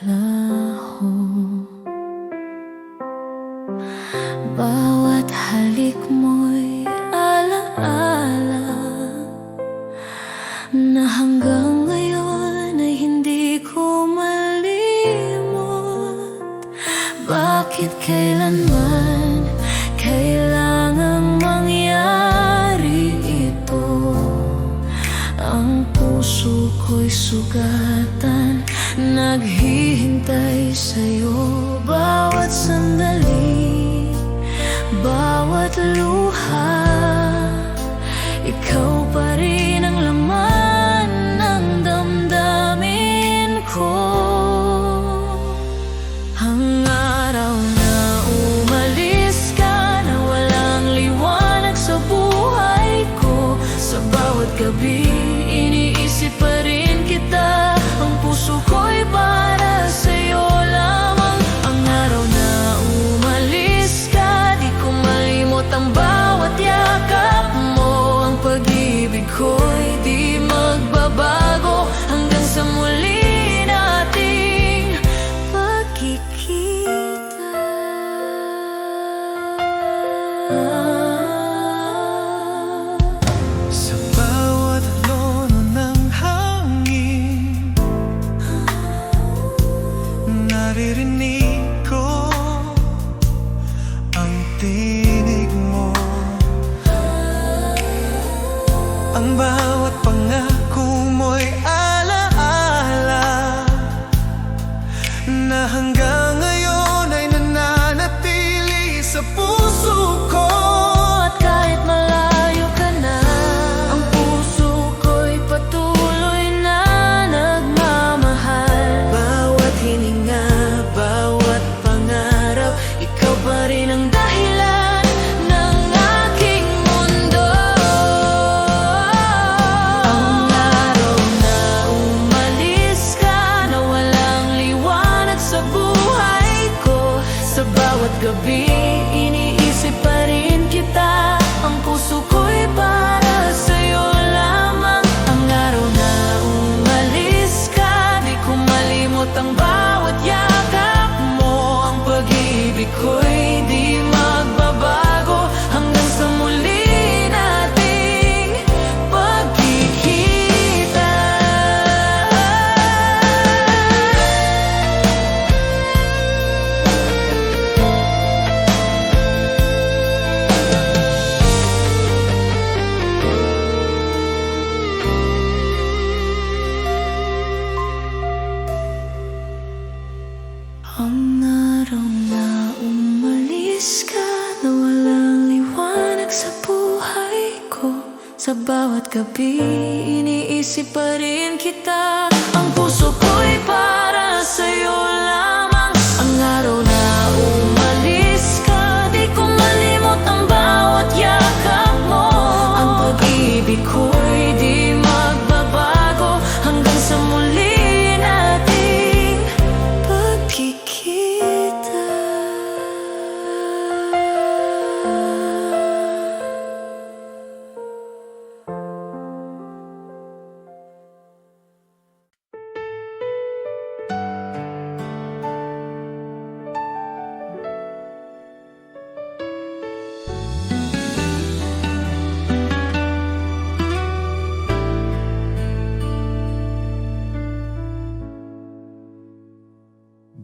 laho. Bawat halik mo'y alaala na hanggang ngayon ay hindi ko malimot. Bakit kailanman kailangang mangyari ito? Ang puso ko'y sugatan, naghihintay sa'yo. Bawat sandali, bawat luha, ikaw pa rin ang laman ng damdamin ko. Ang araw na umalis ka, na walang liwanag sa buhay ko. Sa bawat gabi, iniisip pa rin kita. Ang puso ko'y para sa'yo lamang. Ang araw na umalis ka, di ko malimot ang bawat yakap mo. Ang pag-ibig ko'y di magbabago hanggang sa muli nating pagkikita. Sa bawat lono ng hangin, naririnig ko ang tinig mo. Ang bawat pangako mo'y alaala na hanggang ngayon ay nananatili sa puso ko. At kahit malayo ka na, ang puso ko'y patuloy na nagmamahal. Bawat hininga, bawat pangarap, ikaw pa rin ang dahilan ng aking mundo. Ang araw na umalis ka, na walang liwanag sa buhay ko. Sa bawat gabi, iniisip pa rin kita. Ang puso ko'y para sa'yo lamang. Ang araw na umalis ka, di ko malimot ang bawat yakap mo. Ang pag-ibig ko'y di magbabago hanggang sa muli nating pagkikita. Ang araw na umalis ka, na walang liwanag sa buhay ko. Sa bawat gabi, iniisip pa rin kita. Ang puso ko'y para sa'yo lamang. Ang araw na umalis ka, di ko malimot ang bawat yakap mo. Ang pag-ibig ko'y di magbabago hanggang sa muli nating pagkikita.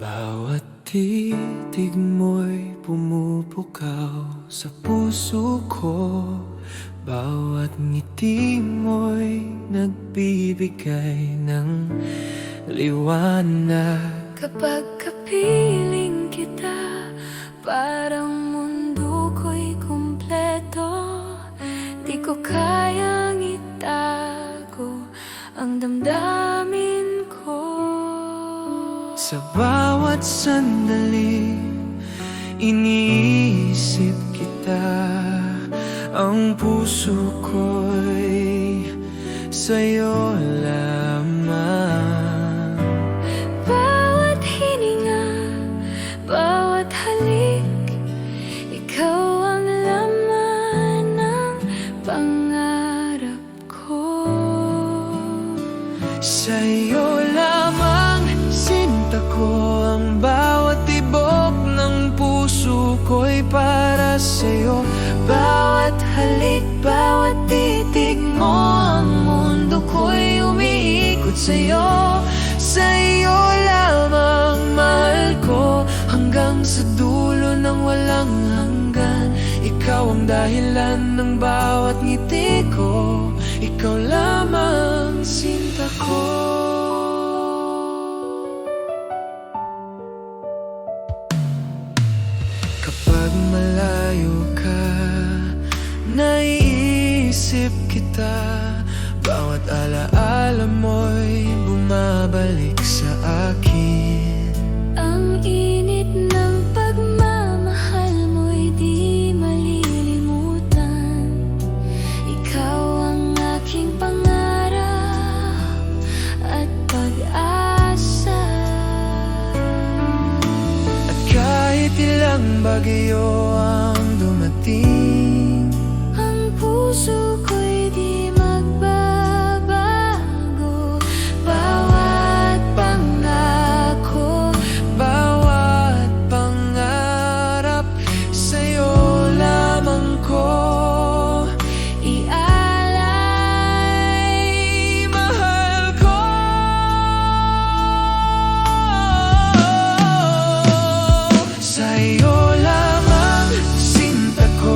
Bawat titig mo'y pumupukaw sa puso ko. Bawat ngiti mo'y nagbibigay ng liwanag. Kapag kapiling kita, parang mundo ko'y kumpleto. Di ko kayang itago ang damdamin ko. Sa bawat sandali, iniisip kita. Ang puso ko'y sa'yo lamang. Bawat hininga, bawat halik, ikaw ang laman ng pangarap ko. Sa'yo lamang sinta ko. sa'yo. Bawat halik, bawat titig mo, ang mundo ko'y umiikot sa'yo. Sa'yo lamang mahal ko, hanggang sa dulo ng walang hanggan. Ikaw ang dahilan ng bawat ngiti ko, ikaw lamang sinta ko. Kapag malayo ka, naiisip kita. Bawat alaala mo'y bumabalik sa akin. Ang init ng pagmamahal mo'y di malilimutan. Ikaw ang aking pangarap at pag-asa. At kahit ilang bagyo ang dumating, Ang puso ko'y di magbabago. Bawat pangako, bawat pangarap, sa'yo lamang ko ialay. mahal ko. Sa'yo lamang sinta ko,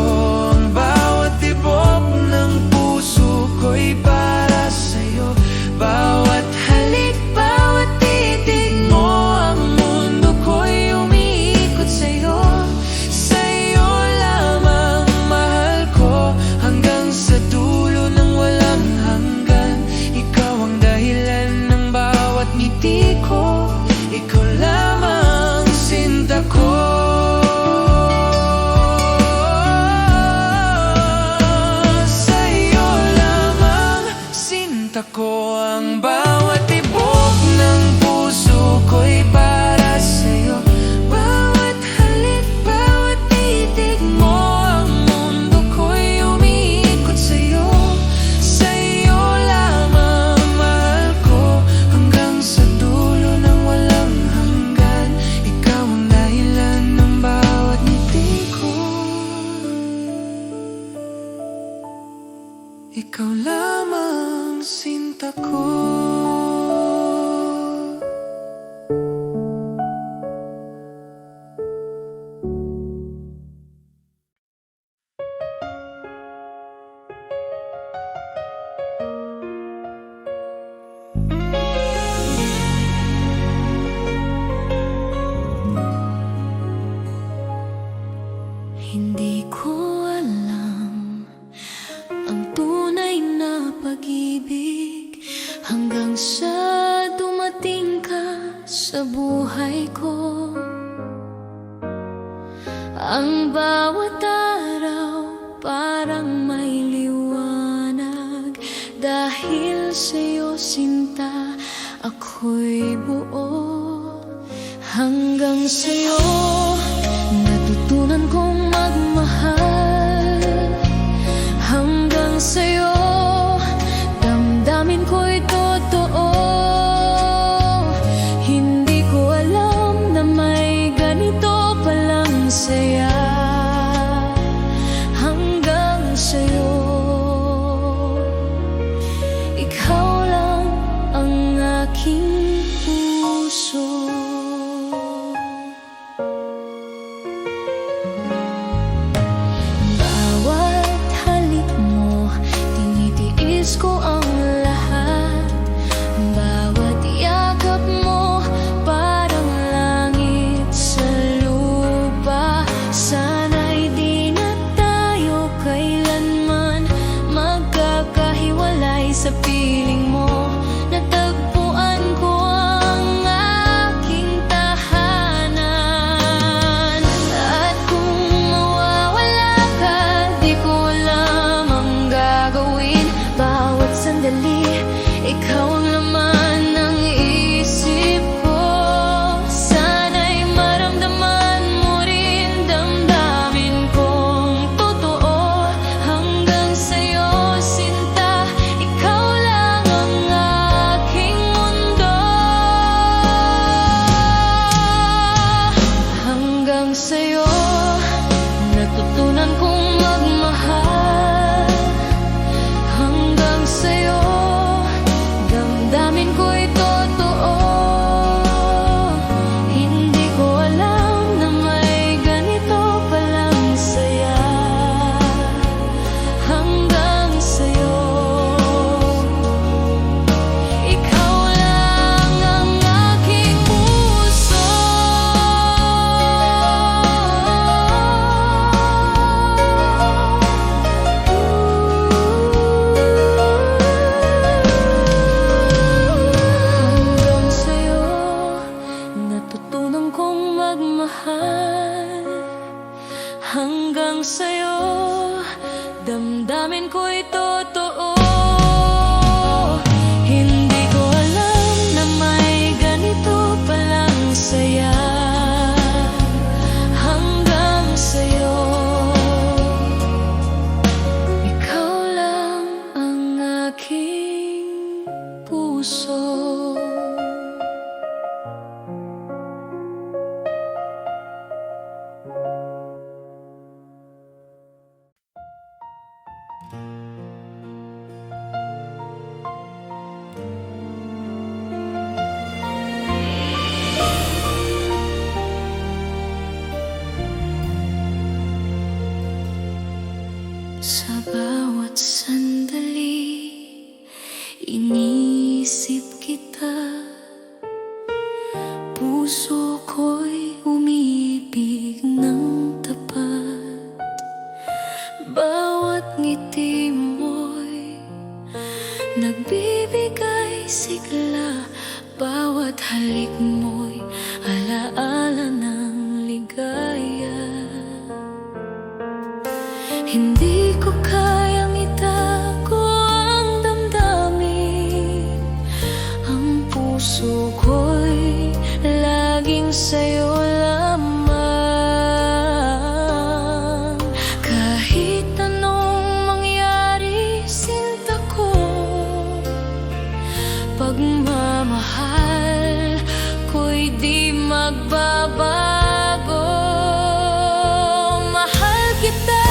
ang bawat tibok ng puso ko'y para sa'yo. Bawat halik, bawat titig mo, ang mundo ko'y umiikot sa'yo. Sa'yo lamang mahal ko, hanggang sa dulo ng walang hanggan. Ikaw ang dahilan ng bawat ngiti ko, ikaw lamang sinta ko. Sa'yo lamang sinta ko, ang bawat tibok ng puso ko'y para sa'yo. Bawat halik, bawat titig mo, ang mundo ko'y umiikot sa'yo. Sa'yo lamang mahal ko, hanggang sa dulo ng walang hanggan. Ikaw ang dahilan ng bawat ngiti ko, ikaw lamang sinta ko. Hindi ko alam ang tunay na pag-ibig, hanggang sa dumating ka sa buhay ko. Ang bawat araw parang may liwanag, dahil sa'yo sinta ako'y buo. Hanggang sa'yo natutunan kong magmahal. Hanggang sa'yo damdamin ko'y totoo. Hindi ko alam na may ganito palang saya. Hanggang sa'yo, ikaw lang ang aking puso. mahal. Hanggang sa'yo, damdamin ko'y totoo. Hindi ko alam na may ganito palang saya. Hanggang sa'yo, ikaw lang ang aking puso. Sa bawat sandali, iniisip kita. Puso ko'y umiibig ng tapat. Bawat ngiti mo'y nagbibigay sigla. Bawat halik mo'y alaala ng ligaya. Hindi ko kayang itago ang damdamin. Ang puso ko'y laging sa'yo lamang. Kahit anong mangyari, sinta ko, pagmamahal ko'y di magbabago. Mahal kita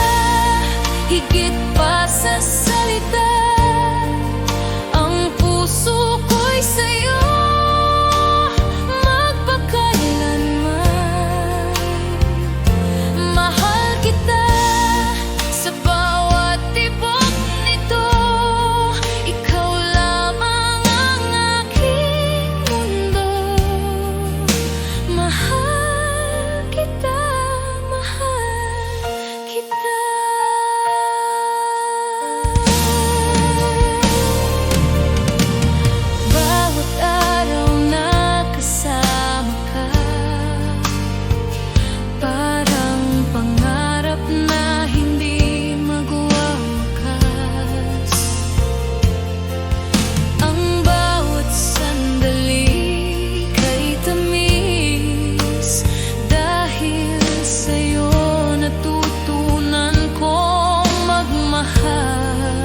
higit pa sa salita. Ang puso ko'y sa'yo magpakailanman. Mahal kita sa bawat tibok nito. Ikaw lamang ang aking mundo. Mahal kita, mahal kita. Bawat araw na kasama ka, parang pangarap na hindi magwawakas. Ang bawat sandali kay tamis. Dahil sa'yo natutunan kong magmahal.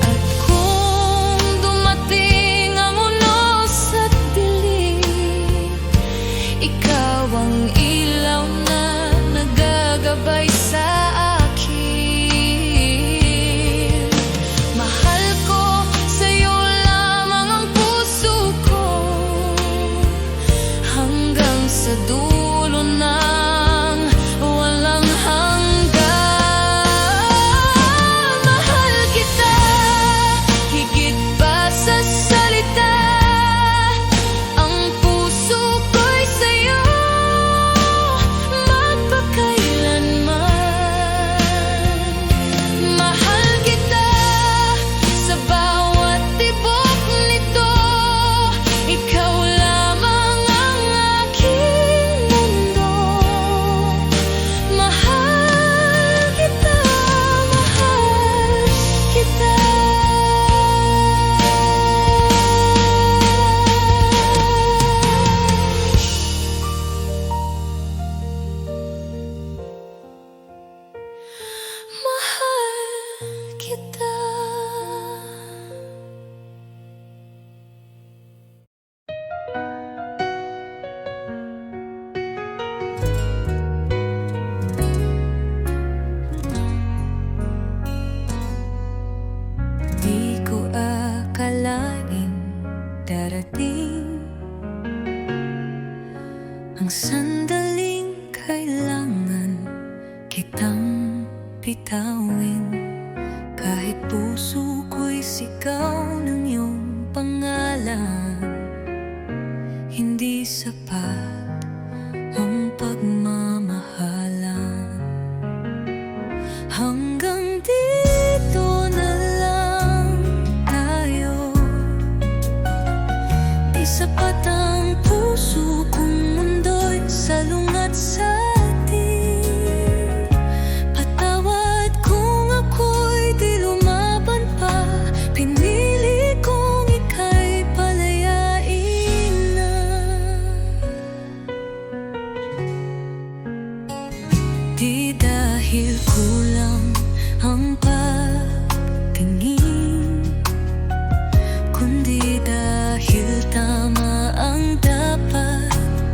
At kung dumating ang unos at dilim, ikaw ang ilaw na nagagabay sa akin. Mahal ko, sa'yo lamang ang puso ko. Hanggang sa dulo ng walang hanggan. Mahal kita higit pa sa salita. Ang puso ko'y sa'yo magpakailanman. Mahal kita sa bawat tibok nito. Ikaw lamang ang aking mundo. Mahal kita, mahal kita. Mahal kita. Di ko akalain darating ang sandaling kailangan kitang bitawin. Kahit puso ko'y sigaw ng iyong pangalan, hindi sapat ang pagmamahalan. Hanggang dito na lang tayo. Di sapat ang puso kong mundo.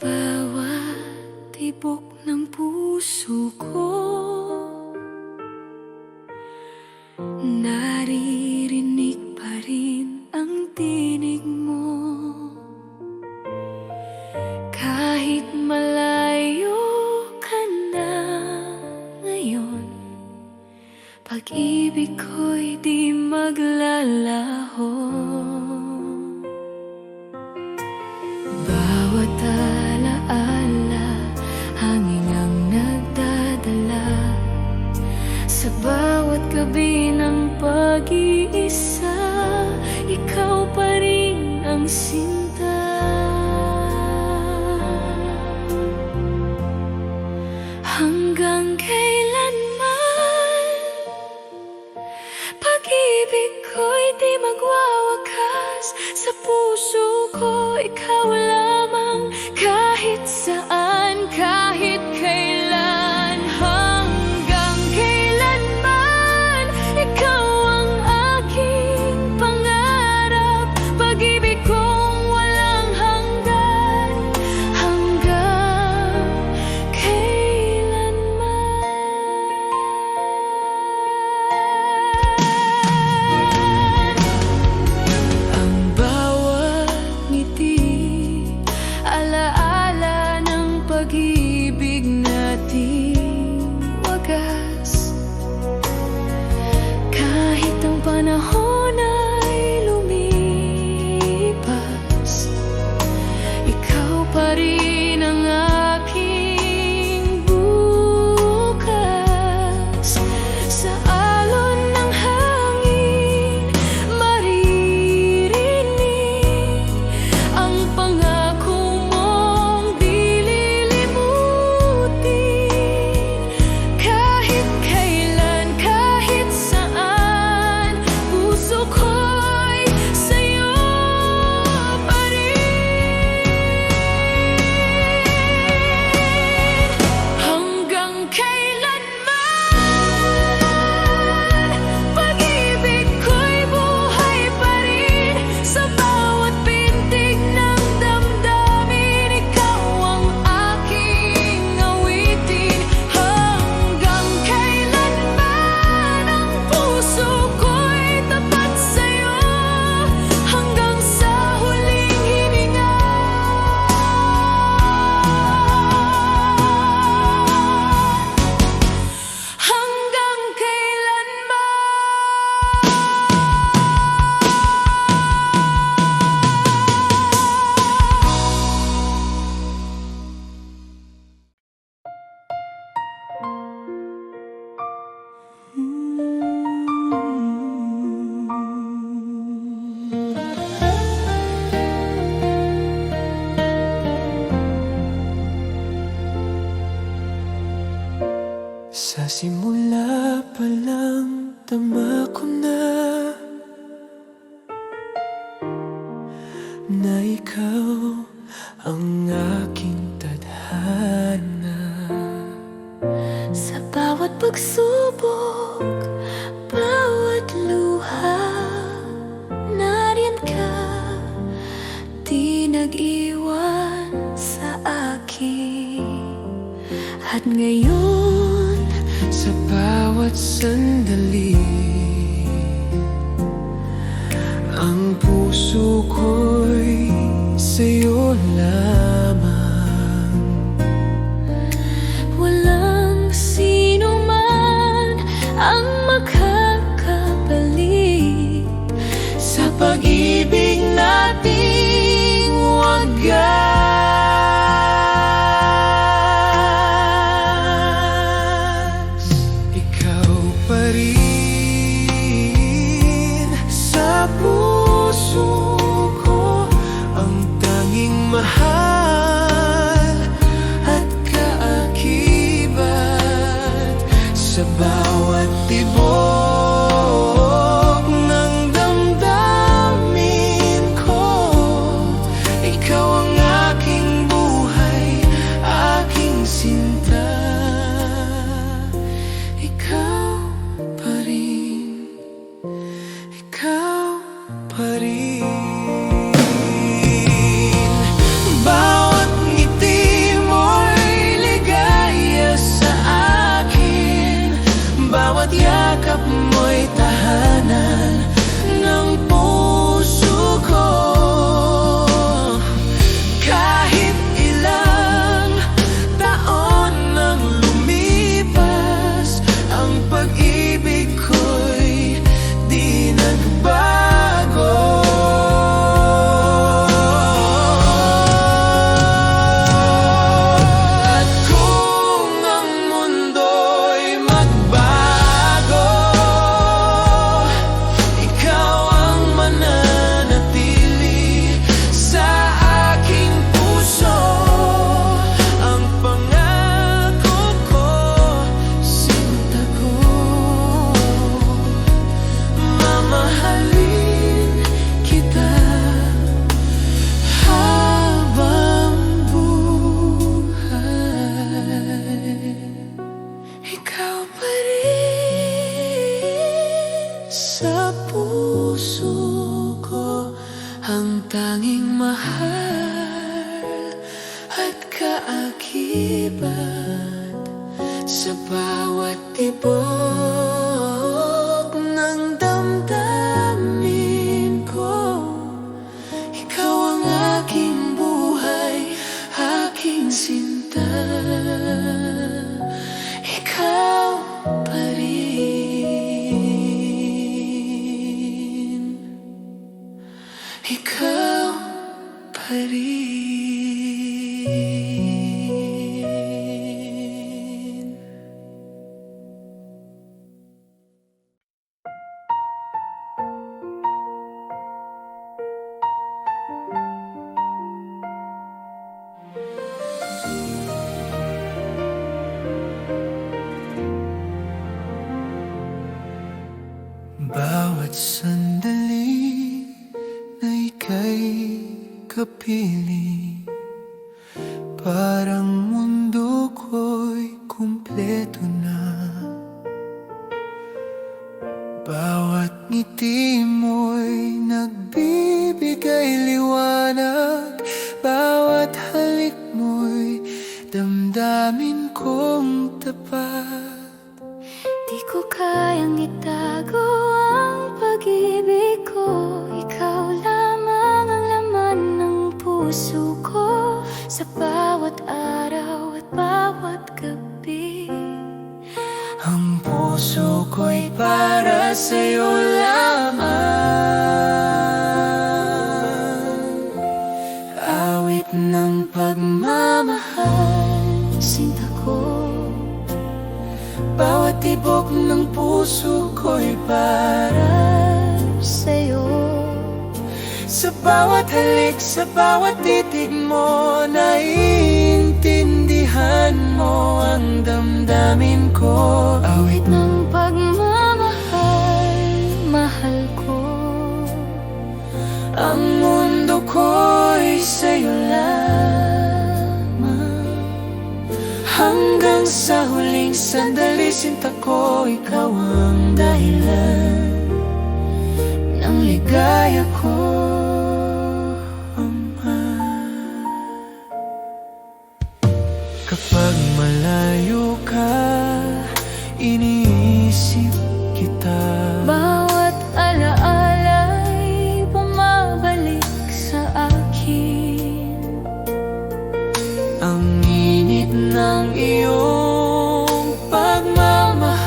bawat tibok ng puso ko, naririnig pa rin ang tinig mo. Kahit malayo ka na ngayon, pag-ibig ko'y di maglalaho. Bawat alaala, hangin ang nagdadala sa bawat gabi ng pag-iisa. Ikaw pa rin ang sinta. Hanggang kailanman, pag-ibig ko'y di magwawakas. Sa puso ko, ikaw lamang. Kahit saan, kahit kailan, hanggang kailanman, ikaw ang aking pangarap. Pag-ibig kong walang hanggan, hanggang kailanman. Ang bawat ngiti, alaala ng pag-ibig nating wagas. Kahit ang panahon ay lumipas, ikaw pa rin ang aking bukas. Sa alon ng hangin, maririnig ang pangako mong di lilimutin. Kahit kailan, kahit saan, puso ko'y sa'yo pa rin. Hanggang kailanman, pag-ibig ko'y buhay pa rin. Sa bawat pintig ng damdamin, ikaw ang aking awitin. Hanggang kailanman, ang puso ko'y tapat sa'yo, hanggang sa huling hininga. Hanggang kailanman. Sa simula pa lang, tama ko na ikaw ang aking tadhana. Sa bawat pagsubok, bawat luha, nariyan ka, di nag-iwan sa akin. At ngayon, Sa bawat sandali, ang puso ko'y sa'yo lamang. walang sino man ang makakabalik Sa pag-ibig nating wagas. Ikaw pa rin sa puso ko, ang tanging at kaakibat sa bawat tibok ng damdamin ko. Ikaw ang aking buhay, aking sinta. Ikaw pa rin. Ikaw pa rin. Bawat sandali na ika'y kapiling, parang mundo ko'y kumpleto na. Bawat ngiti mo'y nagbibigay liwanag, bawat halik mo'y damdamin kong tapat. Di ko kayang itago ang pag-ibig ko. Ikaw lamang ang laman ng puso ko, sa bawat araw at bawat gabi. Ang puso ko'y para sa'yo lamang. Awit ng pagmamahal, Sinta ko, bawat tibok ng puso ko'y para sa'yo. sa bawat halik, sa bawat titig mo, naiintindihan mo ang damdamin ko. Awit ng pagmamahal, mahal ko. ang mundo ko'y sa'yo lamang. Hanggang sa huling sandali, sinta ko, ikaw ang dahilan ng ligaya ko, Ama. Kapag malayo ka, iniisip kita. Bawat alaala'y bumabalik sa akin. Ang init ng iyong pagmamahal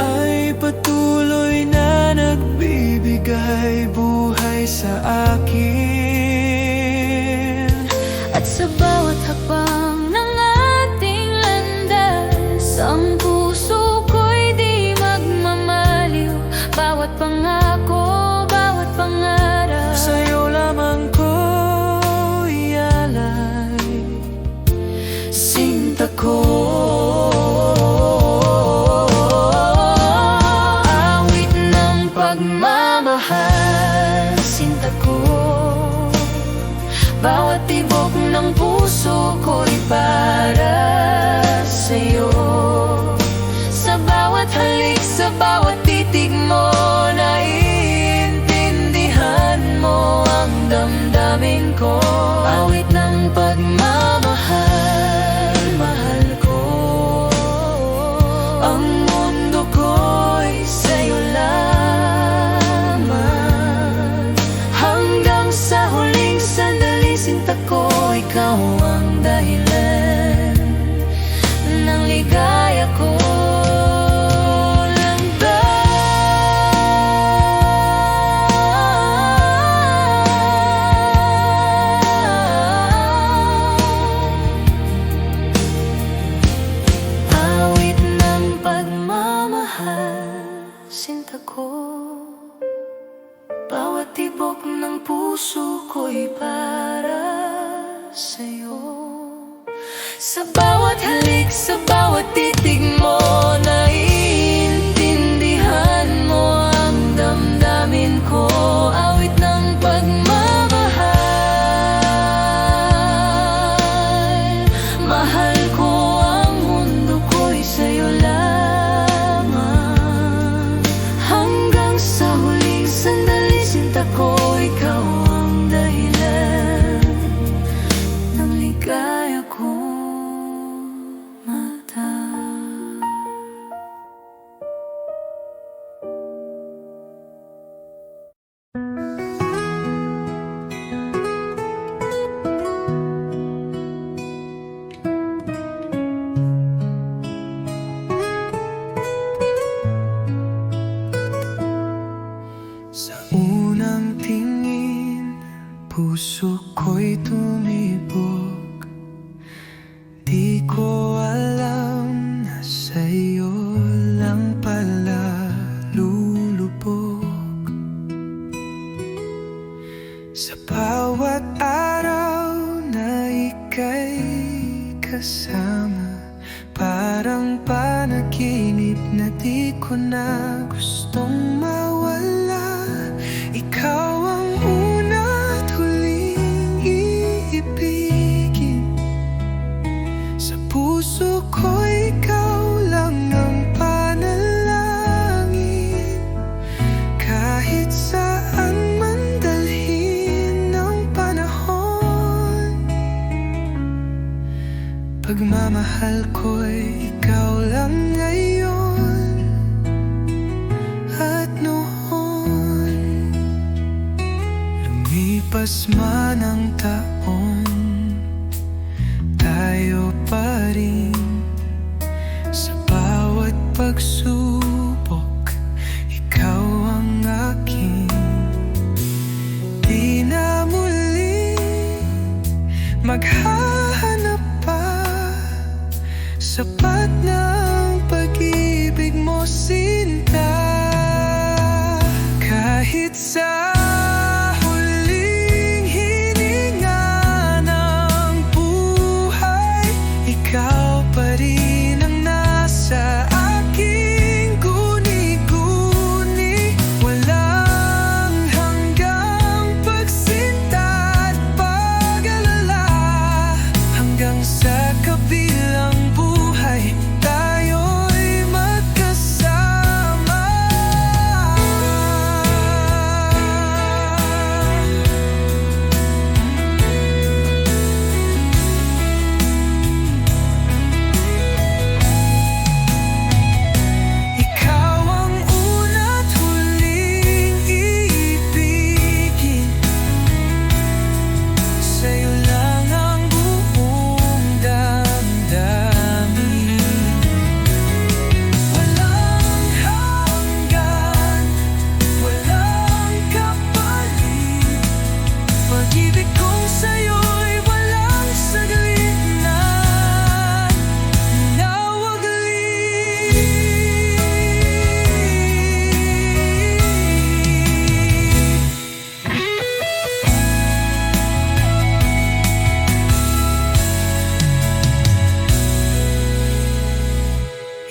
ay patuloy na nagbibigay buhay sa akin. At sa bawat hakbang ng ating landas, ang puso ko'y di magmamaliw. Bawat pangako, bawat pangarap, Sa'yo lamang ko ialay, sinta ko. Awit ng pagmamahal, sinta ko. Bawat tibok ng puso ko'y para sa'yo. Sa bawat halik, sa bawat titig mo, naiintindihan mo ang damdamin ko. Awit ng pagmamahal, mahal ko. Ang mundo ko'y sa'yo lamang. Hanggang sa huling sandali, sinta ko, ikaw ang dahilan ng ligaya ko. Awit ng pagmamahal, sinta ko. Bawat tibok ng puso ko'y para sa'yo. Sa bawat halik, sa bawat titig mo, naiintindihan mo ang damdamin ko. Awit ng pagmamahal, mahal ko. Ang mundo ko'y sa'yo lamang. Hanggang sa huling sandali, sinta ko, ikaw ang dahilan ng ligaya. magkasama. Parang panaginip na di ko na gustong mawala. Ikaw ang una at huling iibigin. Sa puso ko ikaw lang ang panalangin. Kahit saan man dalhin ng panahon, pagmamahal ko'y ikaw lang ngayon at noon. Lumipas man ang taon, tayo pa rin. Sa bawat pagsubok, ikaw ang aking. Di na muli maghahanap pa. Sapat ng pag-ibig mo, sinta. Kahit sa huling hininga ng buhay, ikaw pa rin ang nasa aking guni-guni. Walang hanggang pagsinta at pag-alala. Hanggang sa kabilang buhay, tayo'y magkasama. Ikaw ang una't huling iibigin. Sa'yo lang ang buong damdamin. Walang hanggan, walang kapalit. Pag-ibig kong sa'yo'y walang saglit na nawaglit.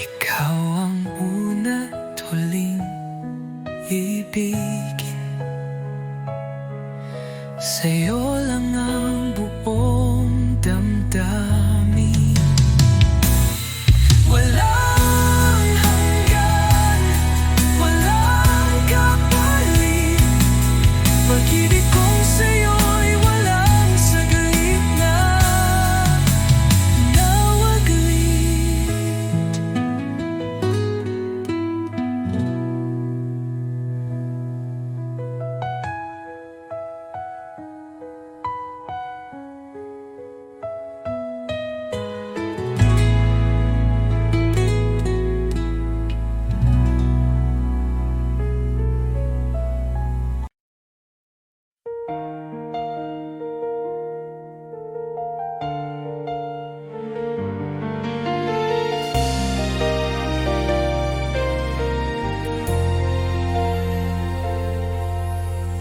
Ikaw ang una't huling ibigin. Sa'yo lang ang buong damdamin. Walang hanggan, walang kapalit. Pag-ibig kong sa'yo'y walang saglit na nawaglit.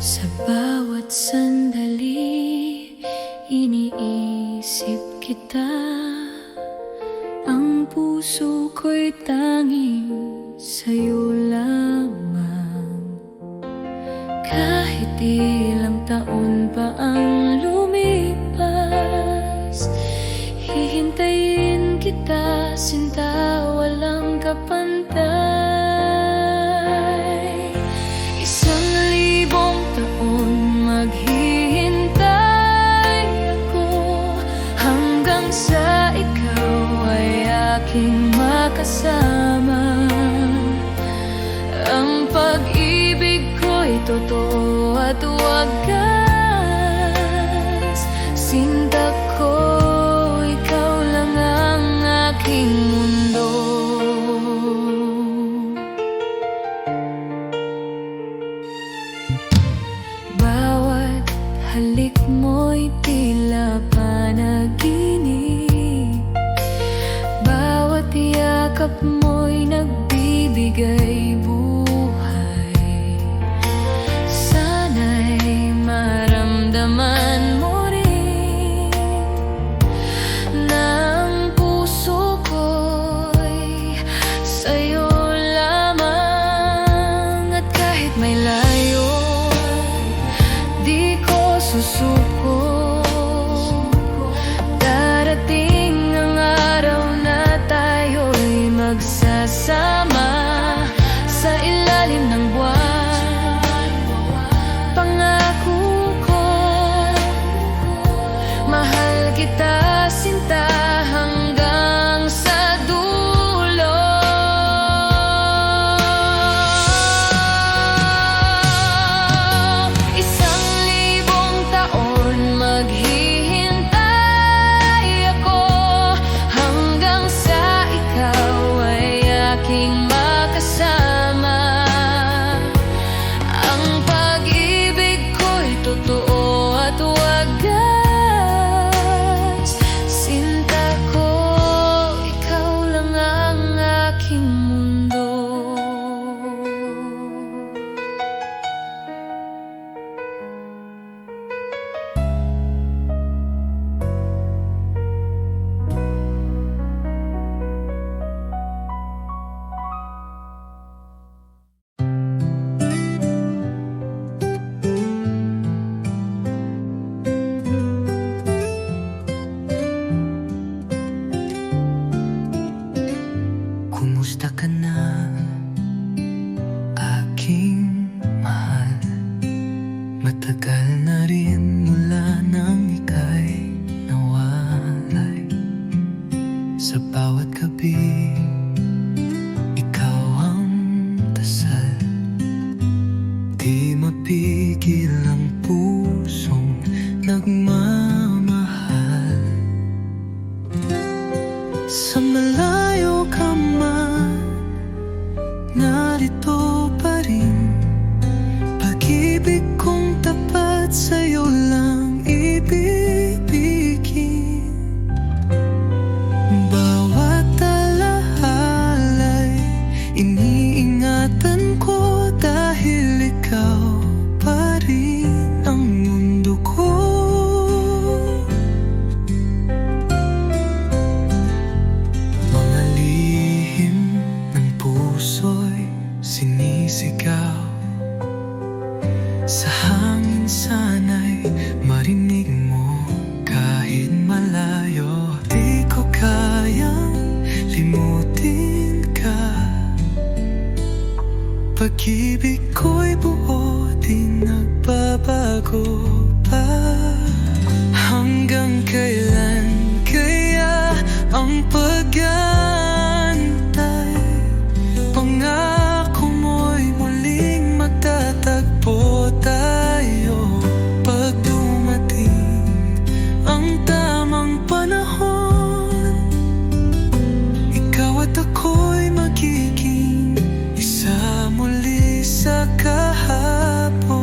Sa bawat sandali, iniisip kita. Ang puso ko'y tanging sa'yo lamang. Kahit ilang taon pa ang lumipas, hihintayin kita, sinta, walang kapantay. 1,000 taon maghihintay ako, hanggang sa ikaw ay aking makasama. Ang pag-ibig ko'y totoo at wagas. Sinta ko, ikaw lang ang aking mundo. Bawat halik mo'y tila panaginip. Bawat yakap mo'y nagbibigay buhay. Sana'y maramdaman mo rin na ang kita sinta hanggang sa dulo. Isang libong taon maghihintay ako hanggang sa ikaw ay aking makasama. Ang pag-ibig ko'y totoo at wagas. Sinta ko, ikaw lang ang aking mundo. Kumusta ka na, aking mahal? Matagal na rin mula nang ika'y nawalay. Sa bawat gabi, ikaw ang dasal. Di mapigil ang pusong nagmamahal. Sa malayo ka man, narito pa rin. Pag-ibig kong tapat sa'yo lang ibibigin. Bawat alahala'y iniingatan ko dahil ikaw pa rin ang mundo ko. Mga lihim ng puso'y sinisigaw. Sa hangin sana'y marinig mo kahit malayo. Di ko kayang limutin ka. Pag-ibig ko'y buo, di nagbabago pa. Hanggang kailan kaya ang pag-aantay? Pangako mo'y muling magtatagpo tayo. Pag dumating ang tamang panahon, ikaw at ako'y magiging isa muli sa kahapon.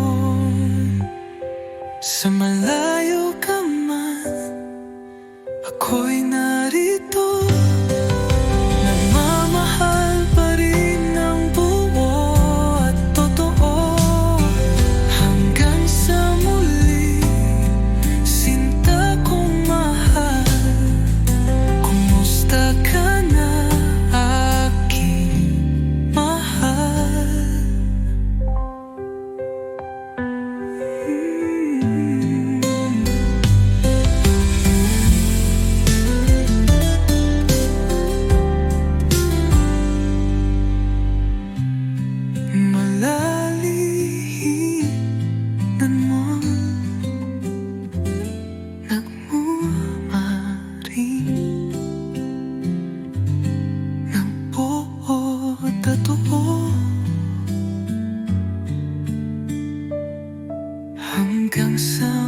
Sa malayo ka man, ako'y narito. Nagmamahal pa rin ng buo at totoo. Hanggang sa muli, sinta kong mahal. Kumusta ka na, aking mahal? Malalihinan mo, nagmamaring ng buo at totoo. Hanggang sa